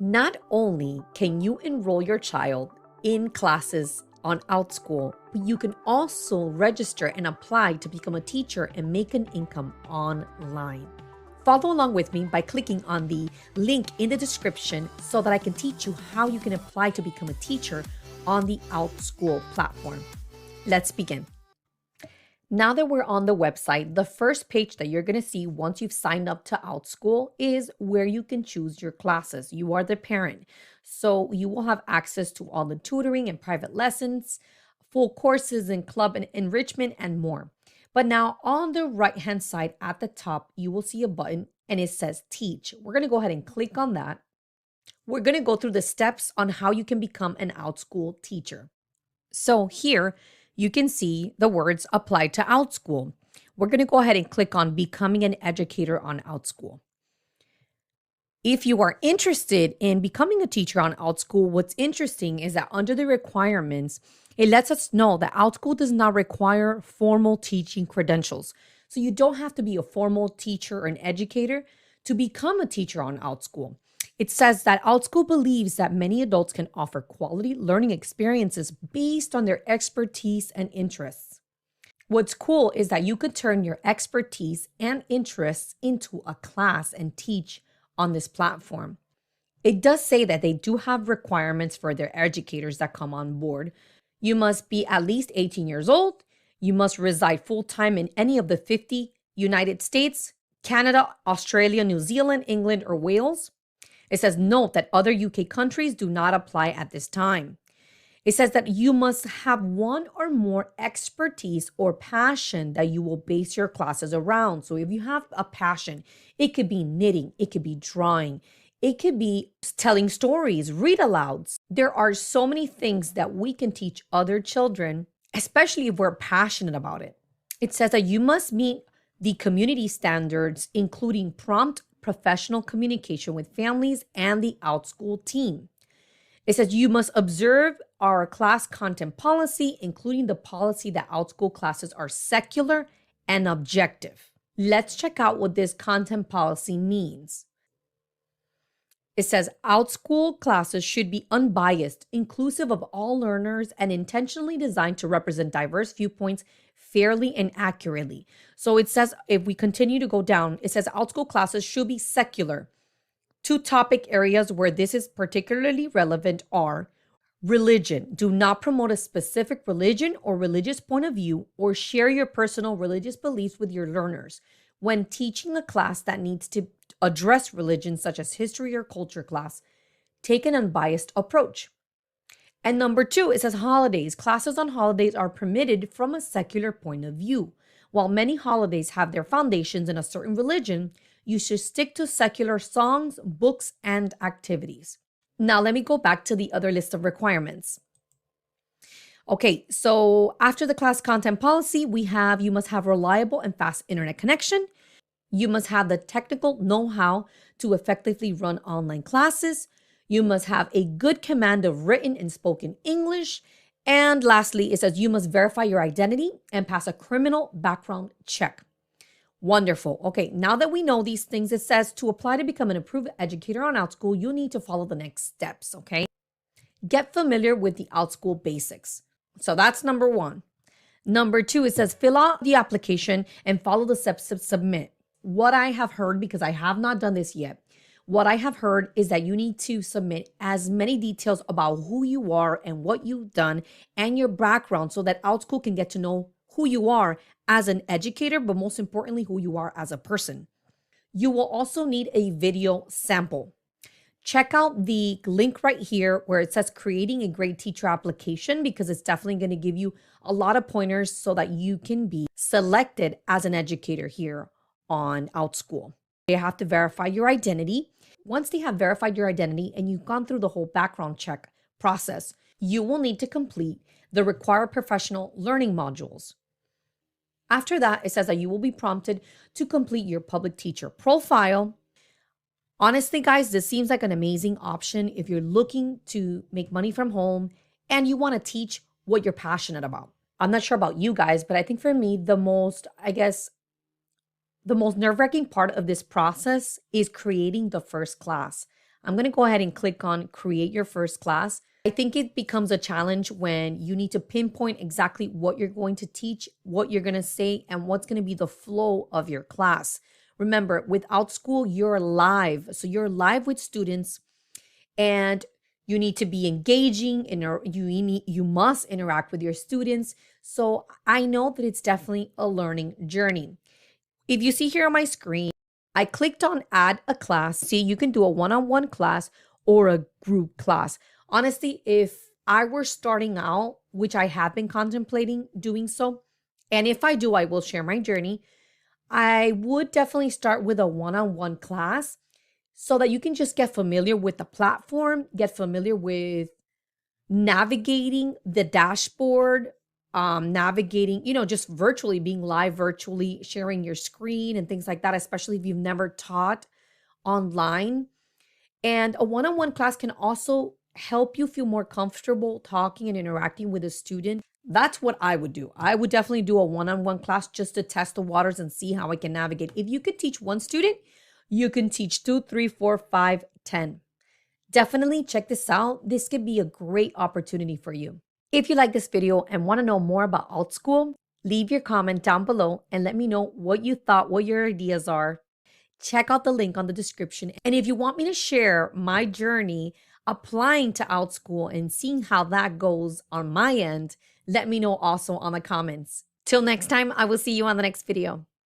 Not only can you enroll your child in classes on OUTSCHOOL, but you can also register and apply to become a teacher and make an income online. Follow along with me by clicking on the link in the description so that I can teach you how you can apply to become a teacher on the OUTSCHOOL platform. Let's begin. Now that we're on the website, the first page that you're going to see once you've signed up to OUTSCHOOL is where you can choose your classes. You are the parent, so you will have access to all the tutoring and private lessons, full courses and club and enrichment, and more. But now on the right-hand side at the top, you will see a button and it says Teach. We're going to go ahead and click on that. We're going to go through the steps on how you can become an OUTSCHOOL teacher. So here, you can see the words apply to OUTSCHOOL. We're going to go ahead and click on becoming an educator on OUTSCHOOL. If you are interested in becoming a teacher on OUTSCHOOL, what's interesting is that under the requirements, it lets us know that OUTSCHOOL does not require formal teaching credentials. So you don't have to be a formal teacher or an educator to become a teacher on OUTSCHOOL. It says that OUTSCHOOL believes that many adults can offer quality learning experiences based on their expertise and interests. What's cool is that you could turn your expertise and interests into a class and teach on this platform. It does say that they do have requirements for their educators that come on board. You must be at least 18 years old. You must reside full-time in any of the 50 United States, Canada, Australia, New Zealand, England, or Wales. It says, note that other UK countries do not apply at this time. It says that you must have one or more expertise or passion that you will base your classes around. So if you have a passion, it could be knitting, it could be drawing, it could be telling stories, read alouds. There are so many things that we can teach other children, especially if we're passionate about it. It says that you must meet the community standards, including prompt professional communication with families and the OUTSCHOOL team. It says you must observe our class content policy, including the policy that OUTSCHOOL classes are secular and objective. Let's check out what this content policy means. It says OUTSCHOOL classes should be unbiased, inclusive of all learners, and intentionally designed to represent diverse viewpoints fairly and accurately. So it says, if we continue to go down, it says OUTSCHOOL classes should be secular. Two topic areas where this is particularly relevant are religion. Do not promote a specific religion or religious point of view or share your personal religious beliefs with your learners. When teaching a class that needs to address religion, such as history or culture class, take an unbiased approach. And number 2, it says holidays. Classes on holidays are permitted from a secular point of view. While many holidays have their foundations in a certain religion, you should stick to secular songs, books, and activities. Now, let me go back to the other list of requirements. Okay, so after the class content policy, we have you must have reliable and fast internet connection. You must have the technical know-how to effectively run online classes. You must have a good command of written and spoken English. And lastly, it says you must verify your identity and pass a criminal background check. Wonderful. Okay, now that we know these things, it says to apply to become an approved educator on OUTSCHOOL, you need to follow the next steps, okay? Get familiar with the OUTSCHOOL basics. So that's number 1. Number 2, it says fill out the application and follow the steps to submit. What I have heard, because I have not done this yet, what I have heard is that you need to submit as many details about who you are and what you've done and your background so that OUTSCHOOL can get to know who you are as an educator, but most importantly, who you are as a person. You will also need a video sample. Check out the link right here where it says creating a great teacher application, because it's definitely going to give you a lot of pointers so that you can be selected as an educator here on OUTSCHOOL. You have to verify your identity. Once they have verified your identity and you've gone through the whole background check process, you will need to complete the required professional learning modules. After that, it says that you will be prompted to complete your public teacher profile. Honestly, guys, this seems like an amazing option if you're looking to make money from home and you want to teach what you're passionate about. I'm not sure about you guys, but I think for me, the most nerve-wracking part of this process is creating the first class. I'm going to go ahead and click on create your first class. I think it becomes a challenge when you need to pinpoint exactly what you're going to teach, what you're going to say, and what's going to be the flow of your class. Remember, with OUTSCHOOL, you're live. So you're live with students, and you need to be engaging, and you must interact with your students. So I know that it's definitely a learning journey. If you see here on my screen, I clicked on add a class. See, you can do a one-on-one class or a group class. Honestly, if I were starting out, which I have been contemplating doing so, and if I do, I will share my journey. I would definitely start with a one-on-one class so that you can just get familiar with the platform, get familiar with navigating the dashboard, navigating, just virtually being live, virtually sharing your screen and things like that, especially if you've never taught online. And a one-on-one class can also help you feel more comfortable talking and interacting with a student. That's what I would do. I would definitely do a one-on-one class just to test the waters and see how I can navigate. If you could teach one student, you can teach 2, 3, 4, 5, 10. Definitely check this out. This could be a great opportunity for you. If you like this video and want to know more about OUTSCHOOL, leave your comment down below and let me know what you thought, what your ideas are. Check out the link on the description. And if you want me to share my journey applying to OUTSCHOOL and seeing how that goes on my end, let me know also on the comments. Till next time, I will see you on the next video.